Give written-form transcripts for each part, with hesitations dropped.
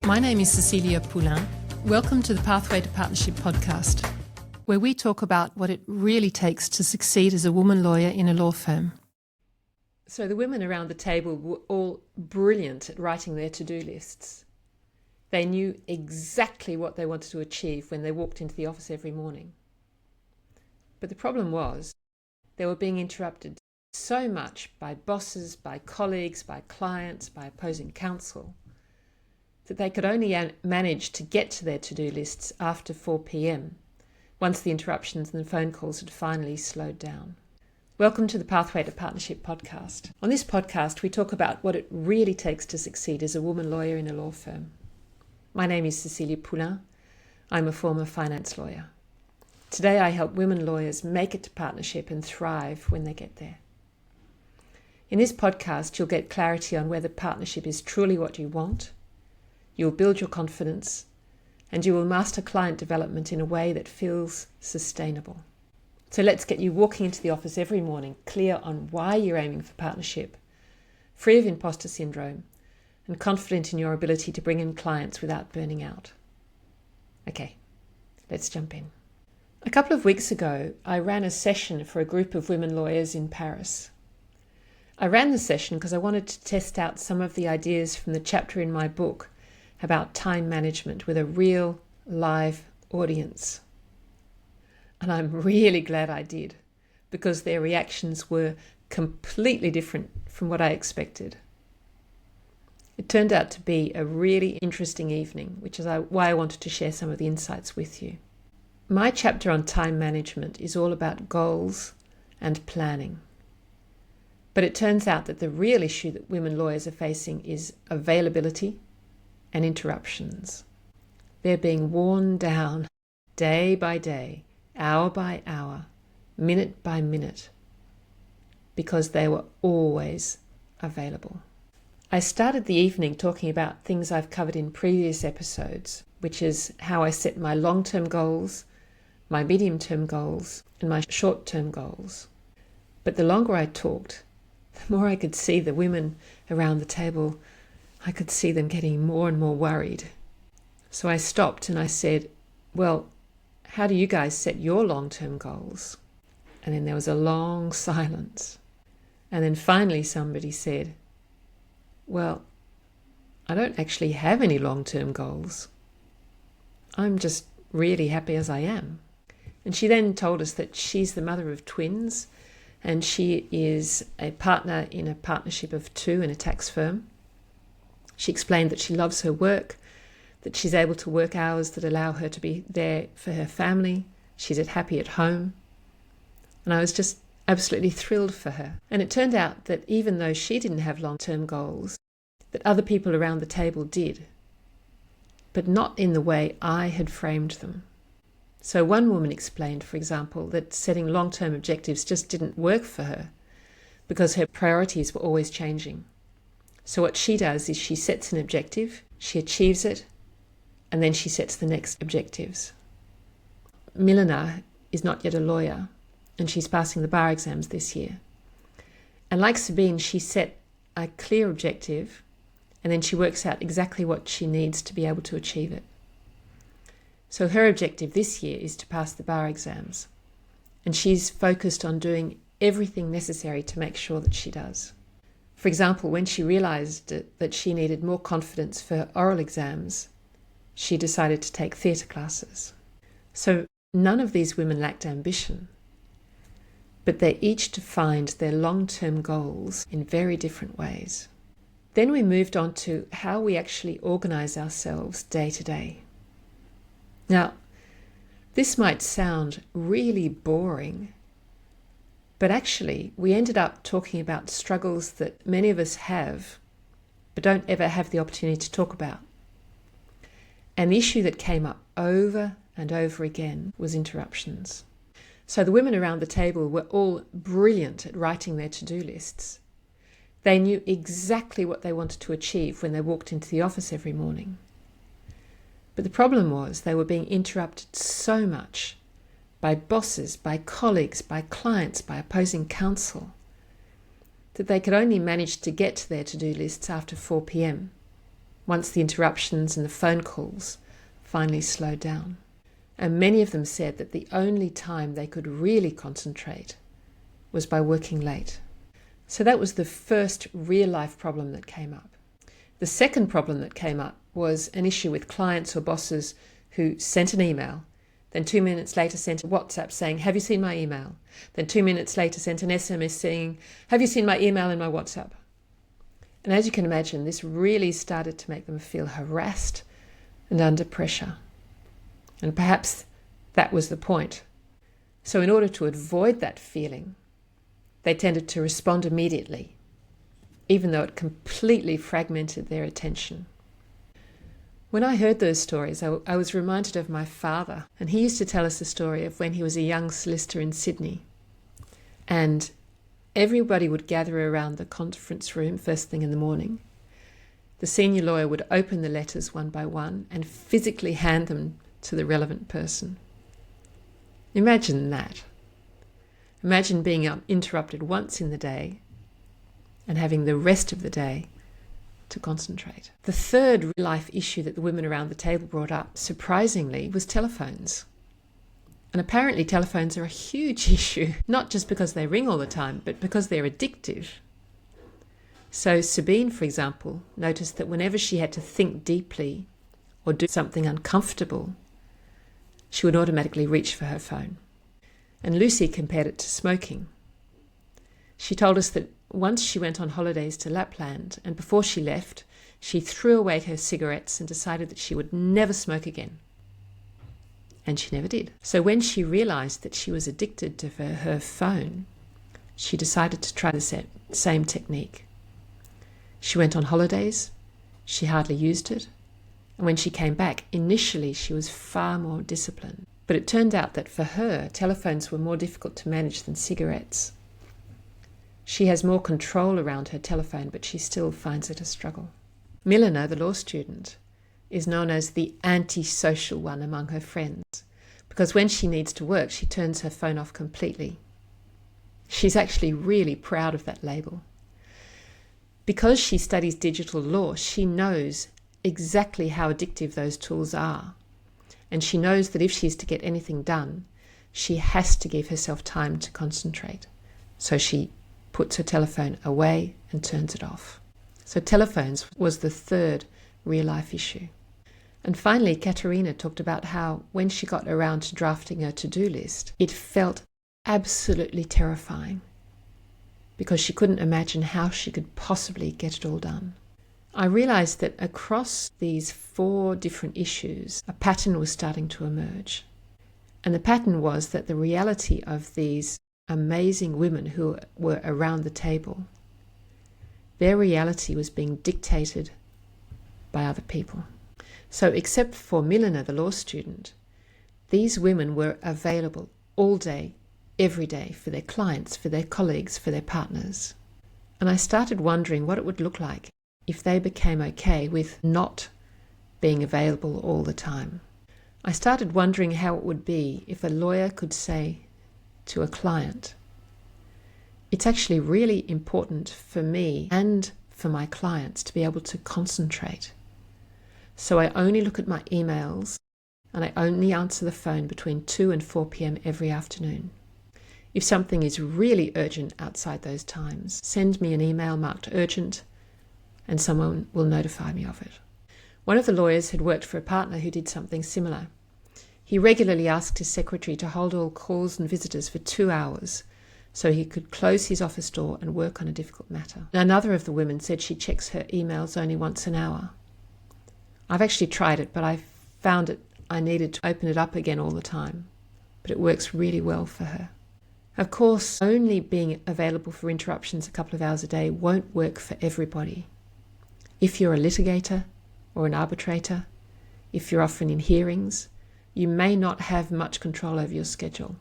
My name is Cecilia Poullain. Welcome to the Pathway to Partnership podcast, where we talk about what it really takes to succeed as a woman lawyer in a law firm. So the women around the table were all brilliant at writing their to-do lists. They knew exactly what they wanted to achieve when they walked into the office every morning. But the problem was they were being interrupted so much by bosses, by colleagues, by clients, by opposing counsel, that they could only manage to get to their to-do lists after 4 p.m, once the interruptions and the phone calls had finally slowed down. Welcome to the Pathway to Partnership podcast. On this podcast, we talk about what it really takes to succeed as a woman lawyer in a law firm. My name is Cecilia Poullain. I'm a former finance lawyer. Today, I help women lawyers make it to partnership and thrive when they get there. In this podcast, you'll get clarity on whether partnership is truly what you want. You'll build your confidence, and you will master client development in a way that feels sustainable. So let's get you walking into the office every morning, clear on why you're aiming for partnership, free of imposter syndrome, and confident in your ability to bring in clients without burning out. Okay, let's jump in. A couple of weeks ago, I ran a session for a group of women lawyers in Paris. I ran the session because I wanted to test out some of the ideas from the chapter in my book about time management with a real live audience. And I'm really glad I did, because their reactions were completely different from what I expected. It turned out to be a really interesting evening, which is why I wanted to share some of the insights with you. My chapter on time management is all about goals and planning. But it turns out that the real issue that women lawyers are facing is availability and interruptions. They're being worn down day by day, hour by hour, minute by minute, because they were always available. I started the evening talking about things I've covered in previous episodes, which is how I set my long-term goals, my medium-term goals, and my short-term goals. But the longer I talked, the more I could see the women around the table. I could see them getting more and more worried. So I stopped and I said, well, how do you guys set your long-term goals? And then there was a long silence. And then finally somebody said, well, I don't actually have any long-term goals. I'm just really happy as I am. And she then told us that she's the mother of twins, and she is a partner in a partnership of 2 in a tax firm. She explained that she loves her work, that she's able to work hours that allow her to be there for her family. She's happy at home. And I was just absolutely thrilled for her. And it turned out that even though she didn't have long-term goals, that other people around the table did, but not in the way I had framed them. So one woman explained, for example, that setting long-term objectives just didn't work for her because her priorities were always changing. So what she does is she sets an objective, she achieves it, and then she sets the next objectives. Milena is not yet a lawyer, and she's passing the bar exams this year. And like Sabine, she set a clear objective, and then she works out exactly what she needs to be able to achieve it. So her objective this year is to pass the bar exams, and she's focused on doing everything necessary to make sure that she does. For example, when she realised that she needed more confidence for her oral exams, she decided to take theatre classes. So none of these women lacked ambition, but they each defined their long-term goals in very different ways. Then we moved on to how we actually organise ourselves day to day. Now, this might sound really boring, but actually, we ended up talking about struggles that many of us have, but don't ever have the opportunity to talk about. An issue that came up over and over again was interruptions. So the women around the table were all brilliant at writing their to-do lists. They knew exactly what they wanted to achieve when they walked into the office every morning. But the problem was they were being interrupted so much by bosses, by colleagues, by clients, by opposing counsel, that they could only manage to get to their to-do lists after 4 p.m, once the interruptions and the phone calls finally slowed down. And many of them said that the only time they could really concentrate was by working late. So that was the first real-life problem that came up. The second problem that came up was an issue with clients or bosses who sent an email, then 2 minutes later sent a WhatsApp saying, "Have you seen my email?" Then 2 minutes later sent an SMS saying, "Have you seen my email and my WhatsApp?" And as you can imagine, this really started to make them feel harassed and under pressure. And perhaps that was the point. So in order to avoid that feeling, they tended to respond immediately, even though it completely fragmented their attention. When I heard those stories, I was reminded of my father, and he used to tell us the story of when he was a young solicitor in Sydney. And everybody would gather around the conference room first thing in the morning. The senior lawyer would open the letters one by one and physically hand them to the relevant person. Imagine that. Imagine being interrupted once in the day and having the rest of the day to concentrate. The third real-life issue that the women around the table brought up, surprisingly, was telephones. And apparently telephones are a huge issue, not just because they ring all the time, but because they're addictive. So Sabine, for example, noticed that whenever she had to think deeply or do something uncomfortable, she would automatically reach for her phone. And Lucy compared it to smoking. She told us that once she went on holidays to Lapland, and before she left, she threw away her cigarettes and decided that she would never smoke again. And she never did. So when she realized that she was addicted to her phone, she decided to try the same technique. She went on holidays, she hardly used it, and when she came back, initially she was far more disciplined. But it turned out that for her, telephones were more difficult to manage than cigarettes. She has more control around her telephone, but she still finds it a struggle. Milena, the law student, is known as the antisocial one among her friends, because when she needs to work, she turns her phone off completely. She's actually really proud of that label. Because she studies digital law, she knows exactly how addictive those tools are. And she knows that if she's to get anything done, she has to give herself time to concentrate. So she puts her telephone away and turns it off. So telephones was the third real-life issue. And finally, Katerina talked about how when she got around to drafting her to-do list, it felt absolutely terrifying because she couldn't imagine how she could possibly get it all done. I realized that across these 4 different issues, a pattern was starting to emerge. And the pattern was that the reality of these amazing women who were around the table, their reality was being dictated by other people. So except for Milena, the law student, these women were available all day, every day, for their clients, for their colleagues, for their partners. And I started wondering what it would look like if they became okay with not being available all the time. I started wondering how it would be if a lawyer could say to a client, "It's actually really important for me and for my clients to be able to concentrate. So I only look at my emails and I only answer the phone between 2 and 4 p.m. every afternoon. If something is really urgent outside those times, send me an email marked urgent and someone will notify me of it." One of the lawyers had worked for a partner who did something similar. He regularly asked his secretary to hold all calls and visitors for 2 hours so he could close his office door and work on a difficult matter. Another of the women said she checks her emails only once an hour. I've actually tried it, but I found I needed to open it up again all the time. But it works really well for her. Of course, only being available for interruptions a couple of hours a day won't work for everybody. If you're a litigator or an arbitrator, if you're often in hearings, you may not have much control over your schedule.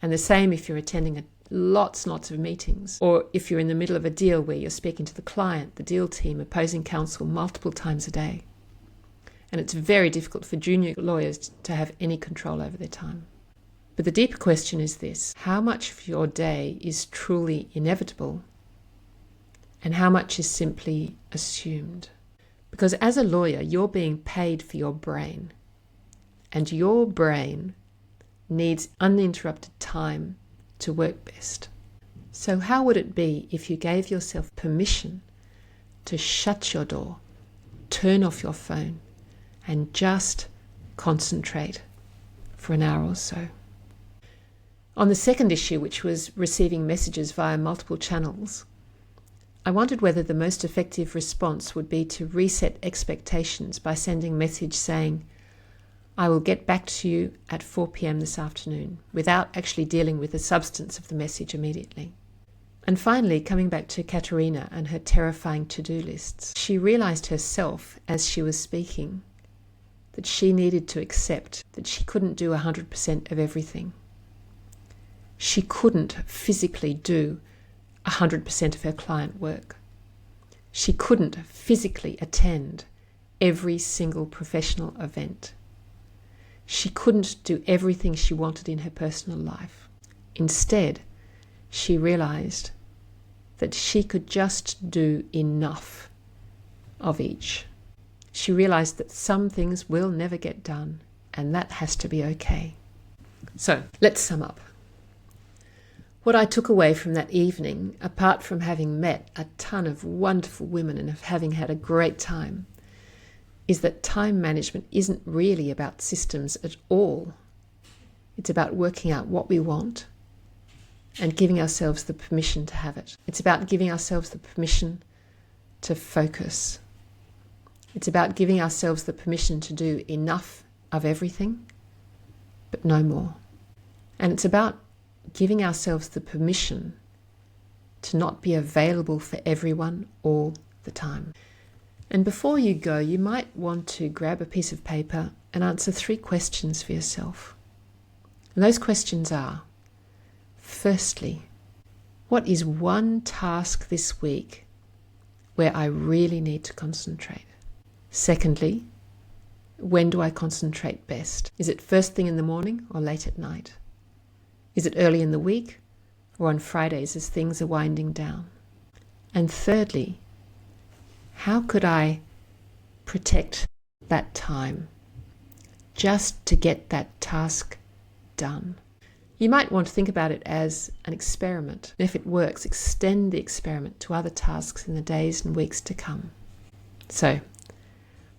And the same if you're attending lots and lots of meetings, or if you're in the middle of a deal where you're speaking to the client, the deal team, opposing counsel multiple times a day. And it's very difficult for junior lawyers to have any control over their time. But the deeper question is this: how much of your day is truly inevitable and how much is simply assumed? Because as a lawyer, you're being paid for your brain, and your brain needs uninterrupted time to work best. So how would it be if you gave yourself permission to shut your door, turn off your phone, and just concentrate for an hour or so? On the second issue, which was receiving messages via multiple channels, I wondered whether the most effective response would be to reset expectations by sending a message saying, "I will get back to you at 4 p.m. this afternoon," without actually dealing with the substance of the message immediately. And finally, coming back to Katerina and her terrifying to-do lists, she realized herself as she was speaking that she needed to accept that she couldn't do 100% of everything. She couldn't physically do 100% of her client work. She couldn't physically attend every single professional event. She couldn't do everything she wanted in her personal life. Instead, she realized that she could just do enough of each. She realized that some things will never get done, and that has to be okay. So, let's sum up. What I took away from that evening, apart from having met a ton of wonderful women and of having had a great time, is that time management isn't really about systems at all. It's about working out what we want and giving ourselves the permission to have it. It's about giving ourselves the permission to focus. It's about giving ourselves the permission to do enough of everything, but no more. And it's about giving ourselves the permission to not be available for everyone all the time. And before you go, you might want to grab a piece of paper and answer 3 questions for yourself. And those questions are, firstly, what is one task this week where I really need to concentrate? Secondly, when do I concentrate best? Is it first thing in the morning or late at night? Is it early in the week or on Fridays as things are winding down? And thirdly, how could I protect that time just to get that task done? You might want to think about it as an experiment. If it works, extend the experiment to other tasks in the days and weeks to come. So,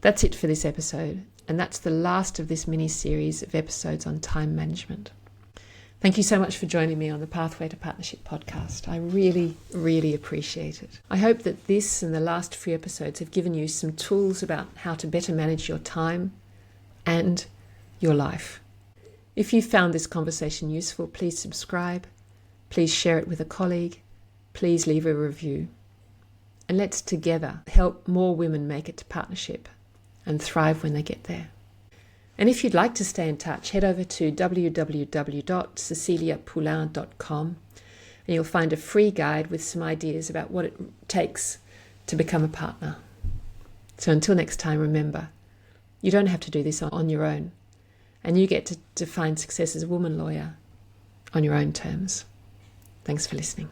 that's it for this episode, and that's the last of this mini-series of episodes on time management. Thank you so much for joining me on the Pathway to Partnership podcast. I really, really appreciate it. I hope that this and the last few episodes have given you some tools about how to better manage your time and your life. If you found this conversation useful, please subscribe, please share it with a colleague, please leave a review. And let's together help more women make it to partnership and thrive when they get there. And if you'd like to stay in touch, head over to www.ceciliapoullain.com and you'll find a free guide with some ideas about what it takes to become a partner. So until next time, remember, you don't have to do this on your own, and you get to define success as a woman lawyer on your own terms. Thanks for listening.